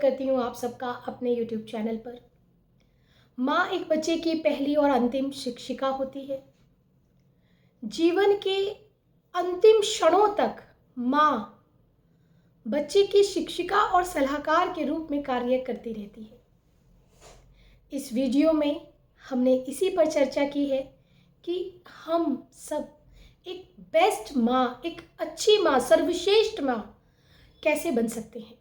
करती हूँ आप सबका अपने YouTube चैनल पर। माँ एक बच्चे की पहली और अंतिम शिक्षिका होती है। जीवन के अंतिम क्षणों तक माँ बच्चे की शिक्षिका और सलाहकार के रूप में कार्य करती रहती है। इस वीडियो में हमने इसी पर चर्चा की है कि हम सब एक बेस्ट माँ, एक अच्छी माँ, सर्वश्रेष्ठ माँ कैसे बन सकते हैं।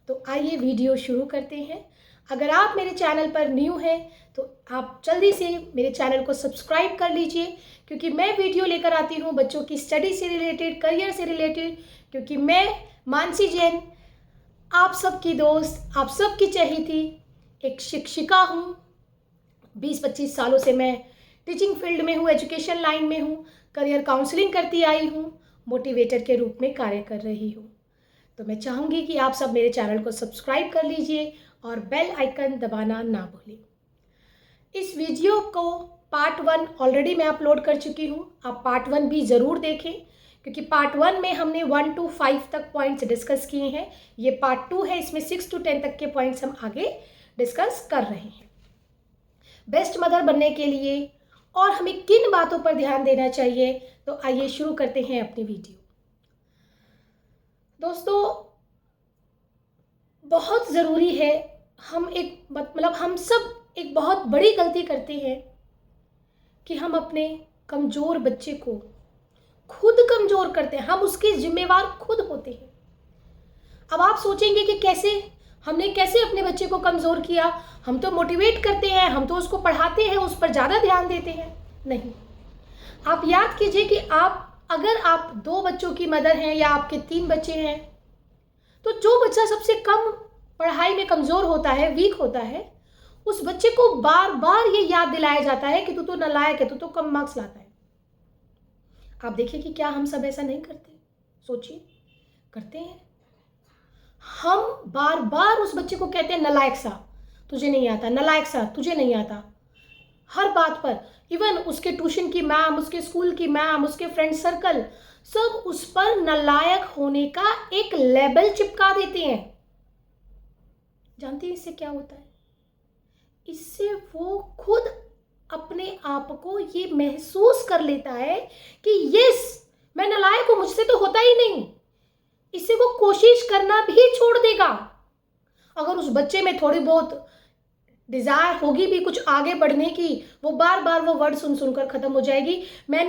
तो आइए वीडियो शुरू करते हैं। अगर आप मेरे चैनल पर न्यू हैं तो आप जल्दी से मेरे चैनल को सब्सक्राइब कर लीजिए, क्योंकि मैं वीडियो लेकर आती हूँ बच्चों की स्टडी से रिलेटेड, करियर से रिलेटेड। क्योंकि मैं मानसी जैन, आप सबकी दोस्त, आप सबकी चहेती एक शिक्षिका हूँ। 20-25 सालों से मैं टीचिंग फील्ड में हूँ, एजुकेशन लाइन में हूँ, करियर काउंसलिंग करती आई हूँ, मोटिवेटर के रूप में कार्य कर रही हूँ। तो मैं चाहूँगी कि आप सब मेरे चैनल को सब्सक्राइब कर लीजिए और बेल आइकन दबाना ना भूलें। इस वीडियो को पार्ट 1 ऑलरेडी मैं अपलोड कर चुकी हूँ, आप पार्ट 1 भी ज़रूर देखें, क्योंकि पार्ट 1 में हमने 1 to 5 तक पॉइंट्स डिस्कस किए हैं। ये पार्ट 2 है, इसमें 6 to 10 तक के पॉइंट्स हम आगे डिस्कस कर रहे हैं। बेस्ट मदर बनने के लिए और हमें किन बातों पर ध्यान देना चाहिए, तो आइए शुरू करते हैं अपनी वीडियो। दोस्तों, बहुत ज़रूरी है, हम सब एक बहुत बड़ी गलती करते हैं कि हम अपने कमज़ोर बच्चे को खुद कमज़ोर करते हैं। हम उसके जिम्मेवार खुद होते हैं। अब आप सोचेंगे कि हमने कैसे अपने बच्चे को कमज़ोर किया। हम तो मोटिवेट करते हैं, हम तो उसको पढ़ाते हैं, उस पर ज़्यादा ध्यान देते हैं। नहीं, आप याद कीजिए कि अगर आप 2 बच्चों की मदर हैं या आपके 3 बच्चे हैं, तो जो बच्चा सबसे कम पढ़ाई में कमज़ोर होता है, वीक होता है, उस बच्चे को बार बार ये याद दिलाया जाता है कि तू तो नालायक है, तू तो कम मार्क्स लाता है। आप देखिए कि क्या हम सब ऐसा नहीं करते? सोचिए, करते हैं। हम बार बार उस बच्चे को कहते हैं नालायक सा, तुझे नहीं आता, नालायक सा, तुझे नहीं आता। हर बात पर, इवन उसके ट्यूशन की मैम, उसके स्कूल की मैम, उसके फ्रेंड सर्कल, सब उस पर नालायक होने का एक लेबल चिपका देते हैं। जानते हैं इससे क्या होता है? इससे वो खुद अपने आप को ये महसूस कर लेता है कि यस, मैं नालायक हूं, मुझसे तो होता ही नहीं। इससे वो कोशिश करना भी छोड़ देगा। अगर उस बच्चे में थोड़ी बहुत डिज़ायर होगी भी कुछ आगे बढ़ने की, वो बार बार वो वर्ड सुनकर ख़त्म हो जाएगी। मैं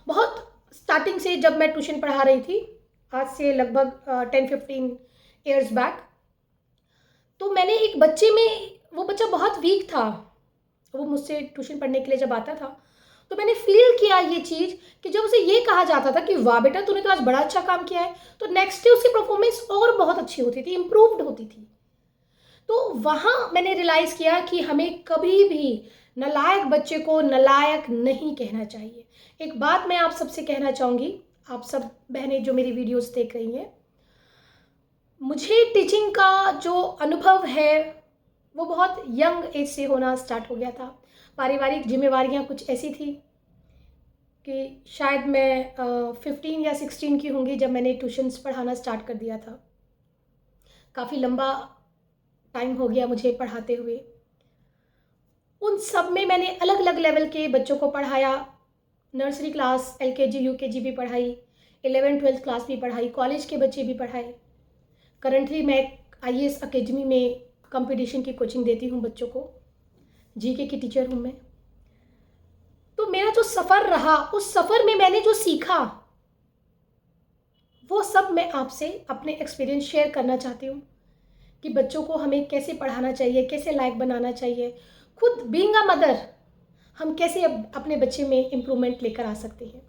बहुत स्टार्टिंग से, जब मैं ट्यूशन पढ़ा रही थी, आज से लगभग 10-15 ईयर्स बैक, तो मैंने एक बच्चे में, वो बच्चा बहुत वीक था, वो मुझसे ट्यूशन पढ़ने के लिए जब आता था, तो मैंने फील किया ये चीज़ कि जब उसे ये कहा जाता था कि वाह बेटा, तूने तो आज बड़ा अच्छा काम किया है, तो नेक्स्ट डे उसकी परफॉर्मेंस और बहुत अच्छी होती थी, इम्प्रूव्ड होती थी। तो वहाँ मैंने रियलाइज़ किया कि हमें कभी भी नालायक बच्चे को नालायक नहीं कहना चाहिए। एक बात मैं आप सबसे कहना चाहूँगी, आप सब बहनें जो मेरी वीडियोस देख रही हैं, मुझे टीचिंग का जो अनुभव है वो बहुत यंग एज से होना स्टार्ट हो गया था। पारिवारिक जिम्मेवारियाँ कुछ ऐसी थी कि शायद मैं 15 या 16 की होंगी जब मैंने ट्यूशन्स पढ़ाना स्टार्ट कर दिया था। काफ़ी लंबा टाइम हो गया मुझे पढ़ाते हुए। उन सब में मैंने अलग अलग लेवल के बच्चों को पढ़ाया। नर्सरी क्लास, LKG UKG भी पढ़ाई, 11th-12th क्लास भी पढ़ाई, कॉलेज के बच्चे भी पढ़ाए। करंटली मैं IAS अकेडमी में कंपटीशन की कोचिंग देती हूँ बच्चों को। GK की टीचर हूँ मैं। तो मेरा जो सफ़र रहा, उस सफ़र में मैंने जो सीखा, वो सब मैं आपसे अपने एक्सपीरियंस शेयर करना चाहती हूँ कि बच्चों को हमें कैसे पढ़ाना चाहिए, कैसे लायक बनाना चाहिए। खुद बीइंग अ मदर हम कैसे अपने बच्चे में इम्प्रूवमेंट लेकर आ सकते हैं,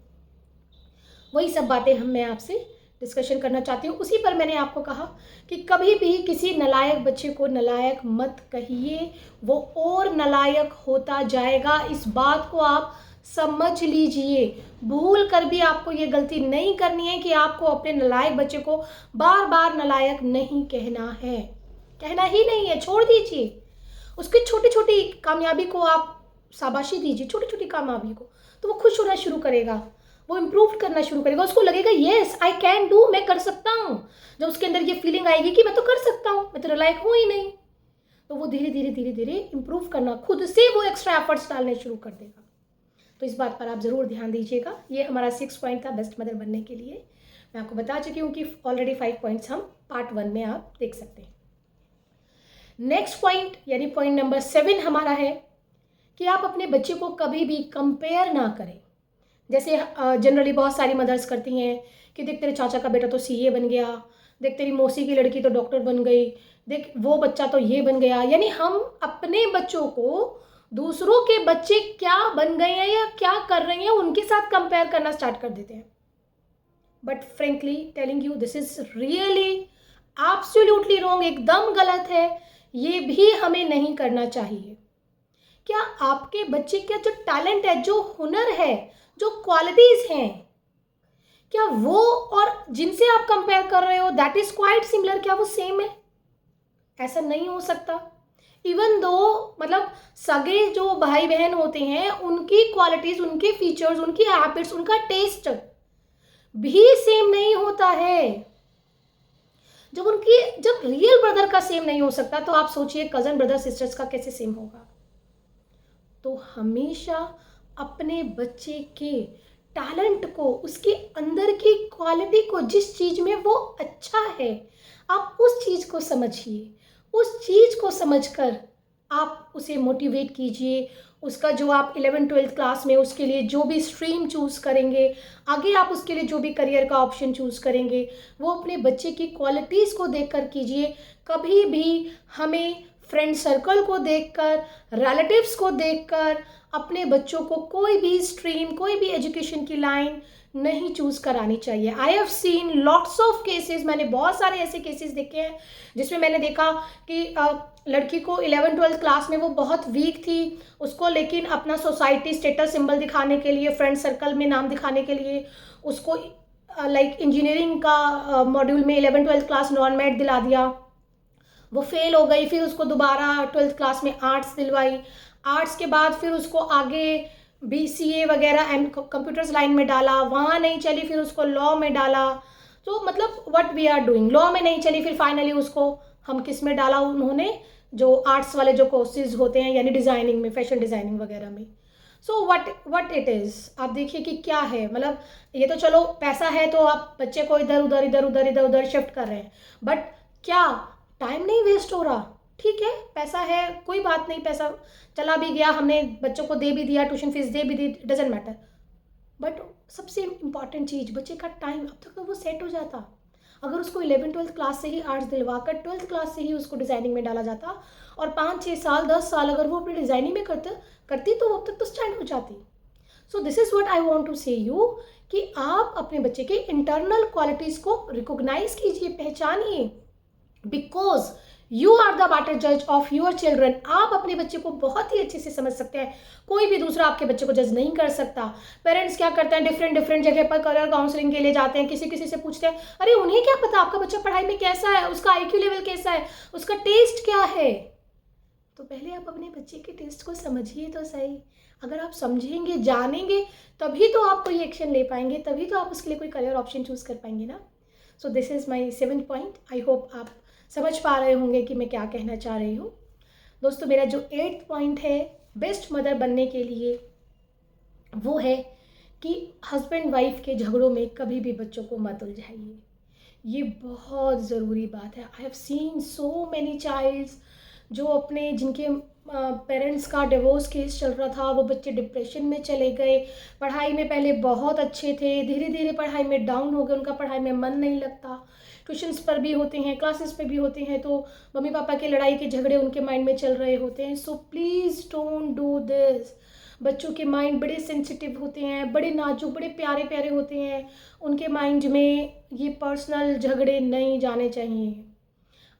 वही सब बातें मैं आपसे डिस्कशन करना चाहती हूँ। उसी पर मैंने आपको कहा कि कभी भी किसी नालायक बच्चे को नालायक मत कहिए, वो और नालायक होता जाएगा। इस बात को आप समझ लीजिए। भूल कर भी आपको ये गलती नहीं करनी है कि आपको अपने नालायक बच्चे को बार बार नालायक नहीं कहना है, कहना ही नहीं है, छोड़ दीजिए। उसकी छोटी छोटी कामयाबी को आप शाबाशी दीजिए, छोटी छोटी कामयाबी को, तो वो खुश होना शुरू करेगा। वो इम्प्रूव करना शुरू करेगा, उसको लगेगा येस आई कैन डू, मैं कर सकता हूँ। जब उसके अंदर ये फीलिंग आएगी कि मैं तो कर सकता हूँ, मैं तो लायक हूँ ही नहीं, तो वो धीरे धीरे धीरे धीरे इम्प्रूव करना, खुद से वो एक्स्ट्रा एफर्ट्स डालने शुरू कर देगा। तो इस बात पर आप ज़रूर ध्यान दीजिएगा। ये हमारा 6 पॉइंट था बेस्ट मदर बनने के लिए। मैं आपको बता चुकी हूँ कि ऑलरेडी 5 पॉइंट्स हम पार्ट 1 में आप देख सकते हैं। नेक्स्ट पॉइंट यानी पॉइंट नंबर 7 हमारा है कि आप अपने बच्चे को कभी भी कंपेयर ना करें। जैसे जनरली बहुत सारी मदर्स करती हैं कि देख तेरे चाचा का बेटा तो सीए बन गया, देख तेरी मौसी की लड़की तो डॉक्टर बन गई, देख वो बच्चा तो ये बन गया। यानी हम अपने बच्चों को दूसरों के बच्चे क्या बन गए हैं या क्या कर रहे हैं उनके साथ कंपेयर करना स्टार्ट कर देते हैं। But frankly telling you this is really absolutely wrong, एकदम गलत है। ये भी हमें नहीं करना चाहिए। क्या आपके बच्चे का जो टैलेंट है, जो हुनर है, जो क्वालिटीज हैं, क्या वो और जिनसे आप कंपेयर कर रहे हो दैट इज क्वाइट सिमिलर, क्या वो सेम है? ऐसा नहीं हो सकता। इवन दो मतलब सगे जो भाई बहन होते हैं उनकी क्वालिटीज, उनके फीचर्स, उनकी हैबिट्स, उनका टेस्ट भी सेम नहीं होता है। जब रियल ब्रदर का सेम नहीं हो सकता तो आप सोचिए कजन ब्रदर सिस्टर्स का कैसे सेम होगा। तो हमेशा अपने बच्चे के टैलेंट को, उसके अंदर की क्वालिटी को, जिस चीज में वो अच्छा है, आप उस चीज को समझिए। उस चीज को समझकर आप उसे मोटिवेट कीजिए। उसका जो आप 11th-12th क्लास में उसके लिए जो भी स्ट्रीम चूज़ करेंगे, आगे आप उसके लिए जो भी करियर का ऑप्शन चूज़ करेंगे, वो अपने बच्चे की क्वालिटीज़ को देखकर कीजिए। कभी भी हमें फ्रेंड सर्कल को देखकर, रिलेटिव्स को देखकर अपने बच्चों को कोई भी स्ट्रीम, कोई भी एजुकेशन की लाइन नहीं चूज़ करानी चाहिए। आई have scene lots of cases, मैंने बहुत सारे ऐसे केसेस देखे हैं जिसमें मैंने देखा कि लड़की को 11th-12th क्लास में वो बहुत वीक थी, उसको लेकिन अपना सोसाइटी स्टेटस सिंबल दिखाने के लिए, फ्रेंड सर्कल में नाम दिखाने के लिए उसको लाइक इंजीनियरिंग का मॉड्यूल में 11th-12th क्लास नॉन मैट दिला दिया। वो फेल हो गई, फिर उसको दोबारा 12th क्लास में आर्ट्स दिलवाई। आर्ट्स के बाद फिर उसको आगे BCA वगैरह एंड कंप्यूटर्स लाइन में डाला, वहाँ नहीं चली, फिर उसको लॉ में डाला। तो मतलब what we are doing, law में नहीं चली, फिर फाइनली उसको हम किस में डाला, उन्होंने जो आर्ट्स वाले जो कोर्सेज होते हैं यानी डिज़ाइनिंग में, फैशन डिज़ाइनिंग वगैरह में। सो व्हाट इट इज़, आप देखिए कि क्या है। मतलब ये तो चलो पैसा है तो आप बच्चे को इधर उधर इधर उधर इधर उधर शिफ्ट कर रहे हैं, बट क्या टाइम नहीं वेस्ट हो रहा? ठीक है, पैसा है, कोई बात नहीं, पैसा चला भी गया, हमने बच्चों को दे भी दिया, ट्यूशन फीस दे भी दी, डजेंट मैटर। बट सबसे इम्पॉर्टेंट चीज़ बच्चे का टाइम, अब तक तो वो सेट हो जाता। अगर उसको 11th-12th क्लास से ही आर्ट्स दिलवाकर 12th क्लास से ही उसको डिज़ाइनिंग में डाला जाता और 5-6 साल 10 साल अगर वो अपनी डिज़ाइनिंग में करती तो अब तक तो स्टैंड हो जाती। So this is what I want to say you कि आप अपने बच्चे के इंटरनल क्वालिटीज़ को रिकॉग्नाइज कीजिए, पहचानिए, because you are the better जज ऑफ योर चिल्ड्रन। आप अपने बच्चे को बहुत ही अच्छे से समझ सकते हैं, कोई भी दूसरा आपके बच्चे को जज नहीं कर सकता। पेरेंट्स क्या करते हैं, डिफरेंट जगह पर करियर काउंसलिंग के लिए जाते हैं, किसी से पूछते हैं, अरे उन्हें क्या पता आपका बच्चा पढ़ाई में कैसा है, उसका IQ लेवल कैसा है, उसका टेस्ट क्या है। तो पहले आप अपने बच्चे के टेस्ट को समझिए तो सही। अगर आप समझेंगे, जानेंगे, तभी तो आप कोई एक्शन ले पाएंगे, तभी तो आप उसके लिए कोई करियर ऑप्शन चूज कर पाएंगे ना। सो this is my 7th point. I hope आप समझ पा रहे होंगे कि मैं क्या कहना चाह रही हूँ। दोस्तों, मेरा जो 8th पॉइंट है बेस्ट मदर बनने के लिए, वो है कि हस्बैंड वाइफ के झगड़ों में कभी भी बच्चों को मत उलझाइए। ये बहुत ज़रूरी बात है। I have seen so many childs जो अपने, जिनके पेरेंट्स का डिवोर्स केस चल रहा था, वो बच्चे डिप्रेशन में चले गए। पढ़ाई में पहले बहुत अच्छे थे, धीरे धीरे पढ़ाई में डाउन हो गए, उनका पढ़ाई में मन नहीं लगता। ट्यूशन्स पर भी होते हैं, क्लासेस पे भी होते हैं, तो मम्मी पापा के लड़ाई के झगड़े उनके माइंड में चल रहे होते हैं। So please don't do this. बच्चों के माइंड बड़े सेंसिटिव होते हैं, बड़े नाजुक, बड़े प्यारे प्यारे होते हैं, उनके माइंड में ये पर्सनल झगड़े नहीं जाने चाहिए।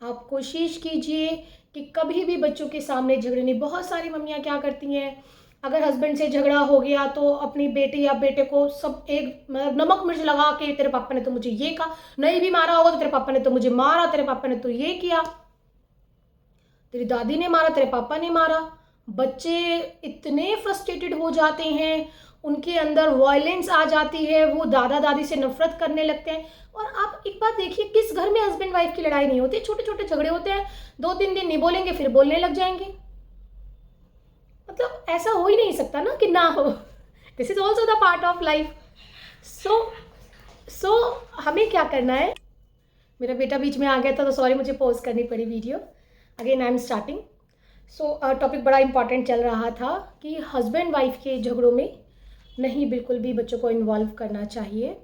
आप कोशिश कीजिए कि कभी भी बच्चों के सामने झगड़े नहीं। बहुत सारी मम्मियाँ क्या करती हैं, अगर हस्बैंड से झगड़ा हो गया तो अपनी बेटी या बेटे को सब एक नमक मिर्च लगा के, तेरे पापा ने तो मुझे ये कहा, नहीं भी मारा होगा तो तेरे पापा ने तो मुझे मारा, तेरे पापा ने तो ये किया, तेरी दादी ने मारा, तेरे पापा ने मारा। बच्चे इतने फ्रस्ट्रेटेड हो जाते हैं, उनके अंदर वायलेंस आ जाती है, वो दादा दादी से नफरत करने लगते हैं। और आप एक बात देखिए, किस घर में हस्बैंड वाइफ की लड़ाई नहीं होती, छोटे छोटे झगड़े होते हैं, 2-3 दिन नहीं बोलेंगे फिर बोलने लग जाएंगे। मतलब ऐसा हो ही नहीं सकता ना कि ना हो। This is also the part of life. So हमें क्या करना है, मेरा बेटा बीच में आ गया था तो सॉरी, मुझे पॉज करनी पड़ी video. Again I am starting. So topic बड़ा इंपॉर्टेंट चल रहा था कि हस्बैंड वाइफ के झगड़ों में नहीं, बिल्कुल भी बच्चों को इन्वॉल्व करना चाहिए।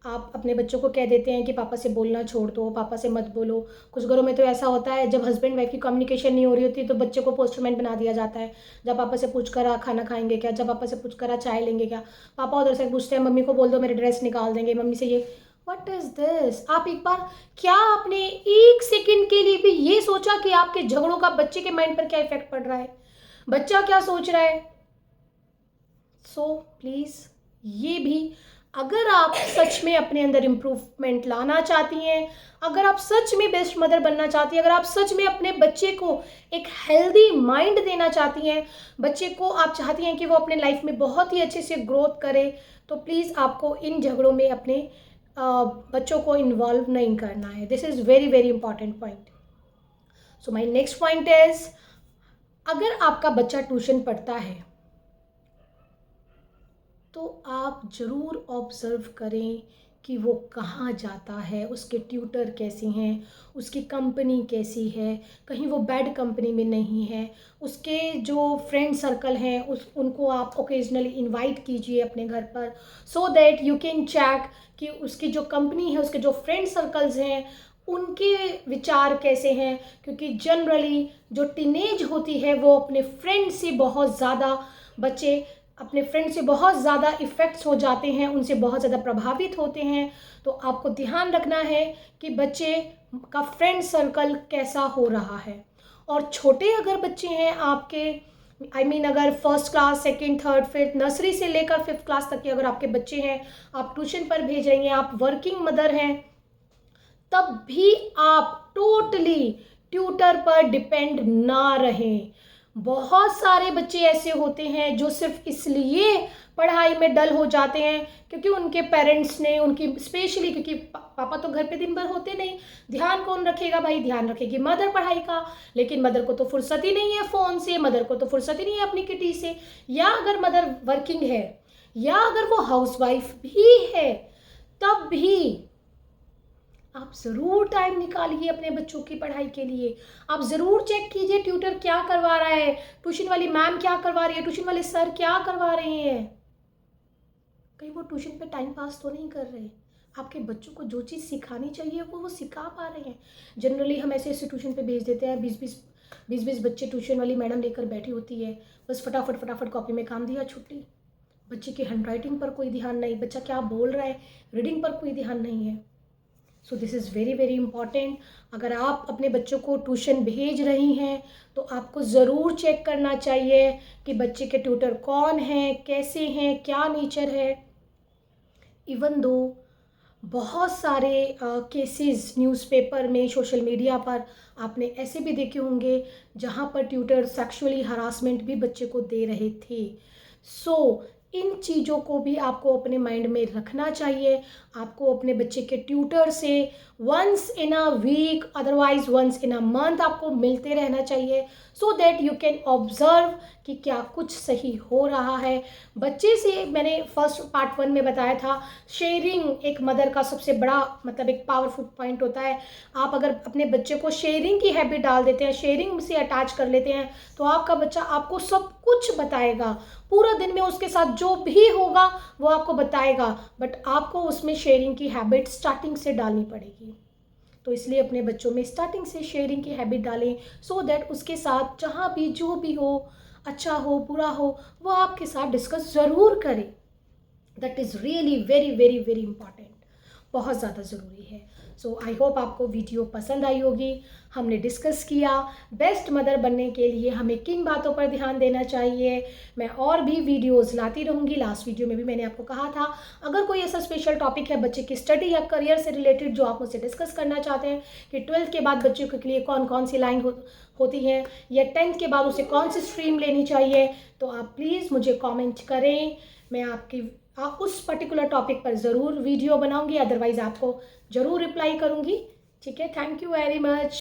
आप अपने बच्चों को कह देते हैं कि पापा से बोलना छोड़ दो, पापा से मत बोलो। कुछ घरों में तो ऐसा होता है, जब हस्बैंड वाइफ की कम्युनिकेशन नहीं हो रही होती तो बच्चे को पोस्टरमैन बना दिया जाता है। जब पापा से पूछ कर खाना खाएंगे क्या, जब पापा से पूछ कर चाय लेंगे क्या, पापा उधर से पूछते हैं मम्मी को बोल दो मेरे ड्रेस निकाल देंगे, मम्मी से ये। What is this? आप एक बार, क्या आपने एक सेकेंड के लिए भी ये सोचा कि आपके झगड़ों का बच्चे के माइंड पर क्या इफेक्ट पड़ रहा है, बच्चा क्या सोच रहा है? सो प्लीज, ये भी, अगर आप सच में अपने अंदर इम्प्रूवमेंट लाना चाहती हैं, अगर आप सच में बेस्ट मदर बनना चाहती हैं, अगर आप सच में अपने बच्चे को एक हेल्दी माइंड देना चाहती हैं, बच्चे को आप चाहती हैं कि वो अपने लाइफ में बहुत ही अच्छे से ग्रोथ करे, तो प्लीज़ आपको इन झगड़ों में अपने बच्चों को इन्वॉल्व नहीं करना है। This is very very important point. So my next point is, अगर आपका बच्चा ट्यूशन पढ़ता है तो आप ज़रूर ऑब्ज़र्व करें कि वो कहाँ जाता है, उसके ट्यूटर कैसे हैं, उसकी कंपनी कैसी है, कहीं वो बैड कंपनी में नहीं है, उसके जो फ्रेंड सर्कल हैं उनको आप ओकेजनली इनवाइट कीजिए अपने घर पर, so that you can check कि उसकी जो कंपनी है, उसके जो फ्रेंड सर्कल्स हैं, उनके विचार कैसे हैं। क्योंकि जनरली जो टीनेज होती है वो अपने फ्रेंड से बहुत ज़्यादा, बच्चे अपने फ्रेंड से बहुत ज़्यादा इफ़ेक्ट्स हो जाते हैं, उनसे बहुत ज़्यादा प्रभावित होते हैं। तो आपको ध्यान रखना है कि बच्चे का फ्रेंड सर्कल कैसा हो रहा है। और छोटे अगर बच्चे हैं आपके, अगर first class, second, third, fifth, nursery से लेकर 5th क्लास तक के अगर आपके बच्चे हैं, आप ट्यूशन पर भेज रही हैं, आप वर्किंग मदर हैं, तब भी आप टोटली ट्यूटर पर डिपेंड ना रहें। बहुत सारे बच्चे ऐसे होते हैं जो सिर्फ इसलिए पढ़ाई में डल हो जाते हैं क्योंकि उनके पेरेंट्स ने उनकी, स्पेशली क्योंकि पापा तो घर पे दिन भर होते नहीं, ध्यान कौन रखेगा भाई, ध्यान रखेगी मदर पढ़ाई का। लेकिन मदर को तो फुर्सत ही नहीं है फ़ोन से, मदर को तो फुर्सत ही नहीं है अपनी किटी से। या अगर मदर वर्किंग है, या अगर वो हाउसवाइफ भी है, तब भी आप ज़रूर टाइम निकालिए अपने बच्चों की पढ़ाई के लिए। आप ज़रूर चेक कीजिए ट्यूटर क्या करवा रहा है, ट्यूशन वाली मैम क्या करवा रही है, ट्यूशन वाले सर क्या करवा रहे हैं। कहीं वो ट्यूशन पे टाइम पास तो नहीं कर रहे। आपके बच्चों को जो चीज़ सिखानी चाहिए वो सिखा पा रहे हैं। जनरली हम ऐसे ऐसे ट्यूशन पे भेज देते हैं, 20-20 बच्चे ट्यूशन वाली मैडम लेकर बैठी होती है, बस फटाफट फटाफट कॉपी में काम दिया, छुट्टी। बच्चे की हैंड राइटिंग पर कोई ध्यान नहीं, बच्चा क्या बोल रहा है, रीडिंग पर कोई ध्यान नहीं है। सो this is very very important. अगर आप अपने बच्चों को ट्यूशन भेज रही हैं तो आपको ज़रूर चेक करना चाहिए कि बच्चे के ट्यूटर कौन हैं, कैसे हैं, क्या नेचर है। इवन दो बहुत सारे केसेस न्यूज़पेपर में, सोशल मीडिया पर आपने ऐसे भी देखे होंगे जहाँ पर ट्यूटर सेक्सुअली हरासमेंट भी बच्चे को दे रहे थे। सो इन चीज़ों को भी आपको अपने माइंड में रखना चाहिए। आपको अपने बच्चे के ट्यूटर से once in a week, otherwise once in a month आपको मिलते रहना चाहिए, so that you can observe कि क्या कुछ सही हो रहा है बच्चे से। मैंने फर्स्ट पार्ट 1 में बताया था, शेयरिंग एक मदर का सबसे बड़ा, मतलब एक पावरफुल पॉइंट होता है। आप अगर अपने बच्चे को शेयरिंग की हैबिट डाल देते हैं, शेयरिंग से अटैच कर लेते हैं, तो आपका बच्चा आपको सब कुछ बताएगा। पूरा दिन में उसके साथ जो भी होगा वो आपको बताएगा, बट आपको उसमें शेयरिंग की हैबिट स्टार्टिंग से डालनी पड़ेगी। तो इसलिए अपने बच्चों में स्टार्टिंग से शेयरिंग की हैबिट डालें, सो दैट उसके साथ जहाँ भी जो भी हो, अच्छा हो बुरा हो, वो आपके साथ डिस्कस ज़रूर करें। That is really very very very important, बहुत ज़्यादा ज़रूरी है। सो आई होप आपको वीडियो पसंद आई होगी। हमने डिस्कस किया बेस्ट मदर बनने के लिए हमें किन बातों पर ध्यान देना चाहिए। मैं और भी वीडियोस लाती रहूँगी। लास्ट वीडियो में भी मैंने आपको कहा था, अगर कोई ऐसा स्पेशल टॉपिक है बच्चे की स्टडी या करियर से रिलेटेड जो आप मुझसे डिस्कस करना चाहते हैं कि 12th के बाद बच्चों के लिए कौन कौन सी लाइन होती हैं या 10th के बाद उसे कौन सी स्ट्रीम लेनी चाहिए, तो आप प्लीज़ मुझे कॉमेंट करें। मैं आप उस पर्टिकुलर टॉपिक पर ज़रूर वीडियो बनाऊंगी, अदरवाइज़ आपको ज़रूर रिप्लाई करूंगी। ठीक है, थैंक यू वेरी मच।